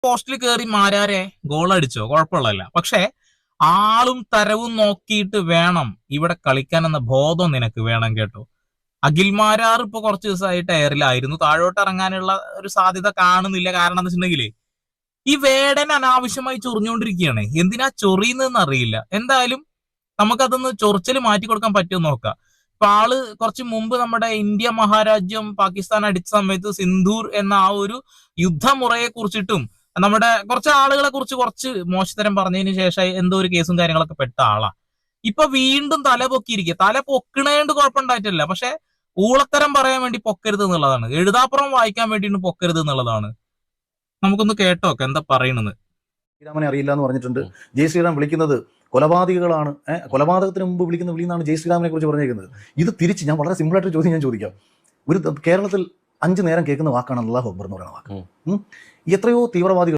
പോസ്റ്റിൽ കയറി മാരാരെ ഗോൾ അടിച്ചോ, കുഴപ്പമുള്ളതല്ല. പക്ഷെ ആളും തരവും നോക്കിയിട്ട് വേണം ഇവിടെ കളിക്കാൻ എന്ന ബോധം നിനക്ക് വേണം കേട്ടോ. അഖിൽമാരാർ ഇപ്പൊ കുറച്ച് ദിവസമായിട്ട് എയറിലായിരുന്നു, താഴോട്ട് ഇറങ്ങാനുള്ള ഒരു സാധ്യത കാണുന്നില്ല. കാരണം എന്താ വെച്ചിട്ടുണ്ടെങ്കിൽ ഈ വേടൻ അനാവശ്യമായി ചൊറിഞ്ഞുകൊണ്ടിരിക്കുകയാണ്. എന്തിനാ ചൊറിയുന്നതെന്ന് അറിയില്ല. എന്തായാലും നമുക്കതൊന്ന് ചൊറിച്ചൽ മാറ്റി കൊടുക്കാൻ പറ്റുമോ നോക്കാം. ഇപ്പൊ ആള് കുറച്ച് മുമ്പ് നമ്മുടെ ഇന്ത്യ മഹാരാജ്യം പാകിസ്ഥാൻ അടിച്ച സമയത്ത് സിന്ധൂർ എന്ന ആ ഒരു യുദ്ധമുറയെ കുറിച്ചിട്ടും നമ്മുടെ കുറച്ച് ആളുകളെ കുറിച്ച് കുറച്ച് മോശത്തരം പറഞ്ഞതിന് ശേഷം എന്തോ ഒരു കേസും കാര്യങ്ങളൊക്കെ പെട്ട ആളാ. ഇപ്പൊ വീണ്ടും തല പൊക്കിയിരിക്കുക. തല പൊക്കണേണ്ട് കുഴപ്പമുണ്ടായിട്ടില്ല, പക്ഷെ ഊളത്തരം പറയാൻ വേണ്ടി പൊക്കരുത് എന്നുള്ളതാണ്. എഴുതാപ്പുറം വായിക്കാൻ വേണ്ടിയിട്ട് പൊക്കരുത് എന്നുള്ളതാണ്. നമുക്കൊന്ന് കേട്ടോക്കെ എന്താ പറയണെന്ന്. ശ്രീരാമനെ അറിയില്ല എന്ന് പറഞ്ഞിട്ടുണ്ട്. ജയ് ശ്രീറാം വിളിക്കുന്നത് കൊലപാതകികളാണ്, കൊലപാതകത്തിന് മുമ്പ് വിളിക്കുന്ന വിളിയെന്നാണ് ജയ് ശ്രീരാമനെ കുറിച്ച് പറഞ്ഞിരിക്കുന്നത്. ഇത് തിരിച്ച് ഞാൻ വളരെ സിമ്പിളായിട്ട് ചോദ്യം ഞാൻ ചോദിക്കാം. ഒരു കേരളത്തിൽ 5 നേരം കേൾക്കുന്ന വാക്കാണ് അല്ലാഹു അക്ബർ എന്ന് പറയുന്ന വാക്ക്. എത്രയോ തീവ്രവാദികൾ